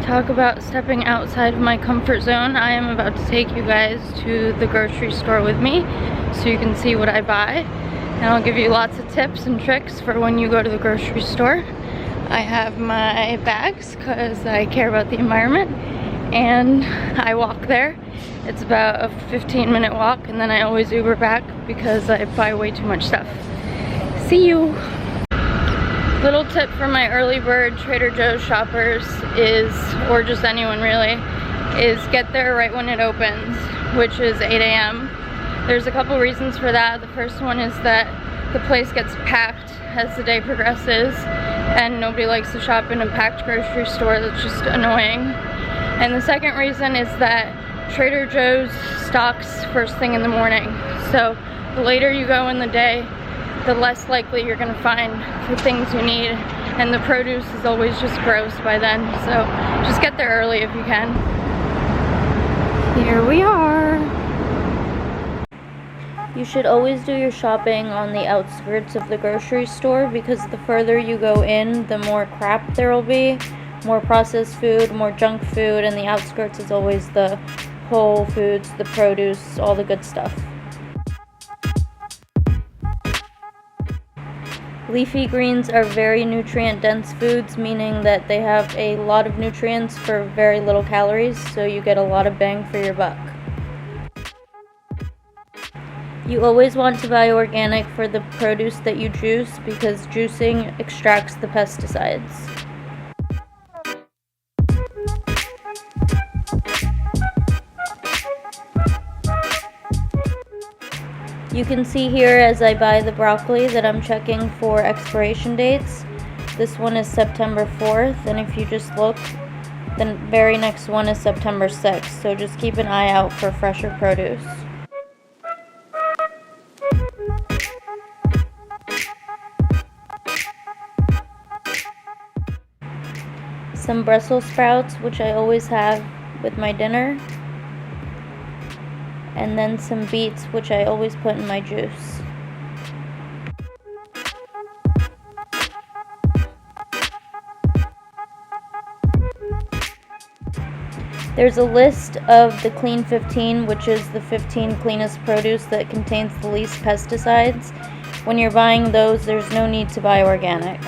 Talk about stepping outside of my comfort zone. I am about to take you guys to the grocery store with me so you can see what I buy. And I'll give you lots of tips and tricks for when you go to the grocery store. I have my bags because I care about the environment, and I walk there. It's about a 15-minute walk, and then I always Uber back because I buy way too much stuff. See you! Little tip for my early bird Trader Joe's shoppers is, or just anyone really, is get there right when it opens, which is 8 a.m. There's a couple reasons for that. The first one is that the place gets packed as the day progresses, and nobody likes to shop in a packed grocery store. That's just annoying. And the second reason is that Trader Joe's stocks first thing in the morning. So the later you go in the day, the less likely you're gonna find the things you need, and the produce is always just gross by then, so just get there early if you can. Here we are. You should always do your shopping on the outskirts of the grocery store, because the further you go in, the more crap there will be, more processed food, more junk food, and the outskirts is always the whole foods, the produce, all the good stuff. Leafy greens are very nutrient-dense foods, meaning that they have a lot of nutrients for very little calories, so you get a lot of bang for your buck. You always want to buy organic for the produce that you juice, because juicing extracts the pesticides. You can see here as I buy the broccoli that I'm checking for expiration dates. This one is September 4th, and if you just look, the very next one is September 6th, so just keep an eye out for fresher produce. Some Brussels sprouts, which I always have with my dinner. And then some beets, which I always put in my juice. There's a list of the Clean 15, which is the 15 cleanest produce that contains the least pesticides. When you're buying those, there's no need to buy organic.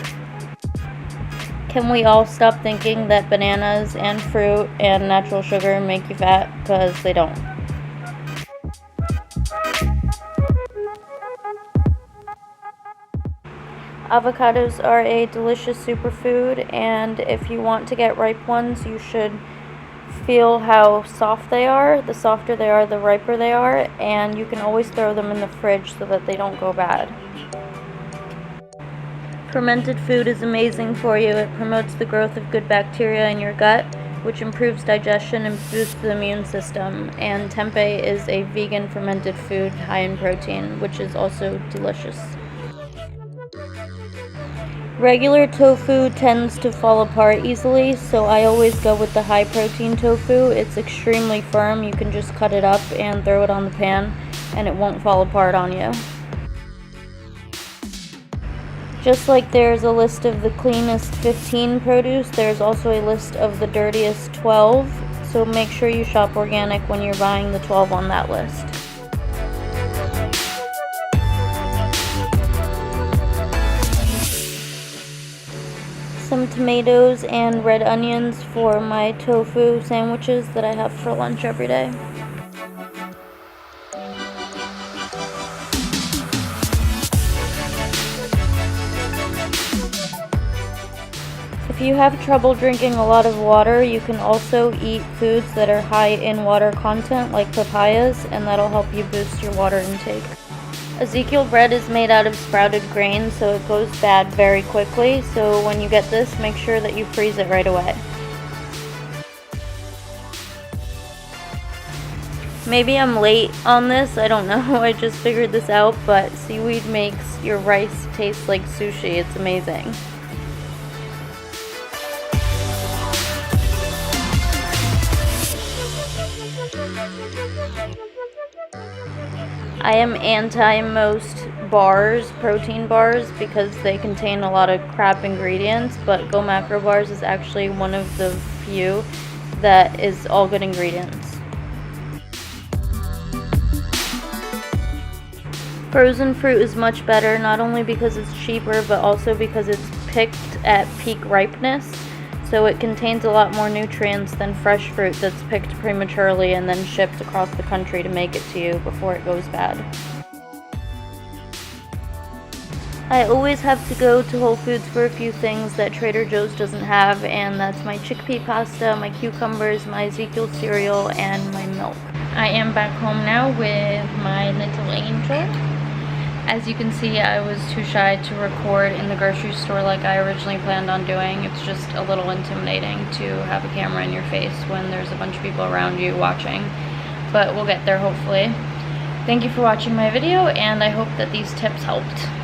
Can we all stop thinking that bananas and fruit and natural sugar make you fat? Because they don't. Avocados are a delicious superfood, and if you want to get ripe ones, you should feel how soft they are. The softer they are, the riper they are, and you can always throw them in the fridge so that they don't go bad. Fermented food is amazing for you. It promotes the growth of good bacteria in your gut, which improves digestion and boosts the immune system. And tempeh is a vegan fermented food high in protein, which is also delicious. Regular tofu tends to fall apart easily, so I always go with the high protein tofu. It's extremely firm. You can just cut it up and throw it on the pan, and it won't fall apart on you. Just like there's a list of the cleanest 15 produce, there's also a list of the dirtiest 12, so make sure you shop organic when you're buying the 12 on that list. Some tomatoes and red onions for my tofu sandwiches that I have for lunch every day. If you have trouble drinking a lot of water, you can also eat foods that are high in water content, like papayas, and that'll help you boost your water intake. Ezekiel bread is made out of sprouted grain, so it goes bad very quickly, so when you get this, make sure that you freeze it right away. Maybe I'm late on this, I don't know, I just figured this out, but seaweed makes your rice taste like sushi. It's amazing. I am anti most bars, protein bars, because they contain a lot of crap ingredients, but Go Macro Bars is actually one of the to you that is all good ingredients. Frozen fruit is much better, not only because it's cheaper, but also because it's picked at peak ripeness. So it contains a lot more nutrients than fresh fruit that's picked prematurely and then shipped across the country to make it to you before it goes bad. I always have to go to Whole Foods for a few things that Trader Joe's doesn't have, and that's my chickpea pasta, my cucumbers, my Ezekiel cereal, and my milk. I am back home now with my little angel. As you can see, I was too shy to record in the grocery store like I originally planned on doing. It's just a little intimidating to have a camera in your face when there's a bunch of people around you watching, but we'll get there hopefully. Thank you for watching my video, and I hope that these tips helped.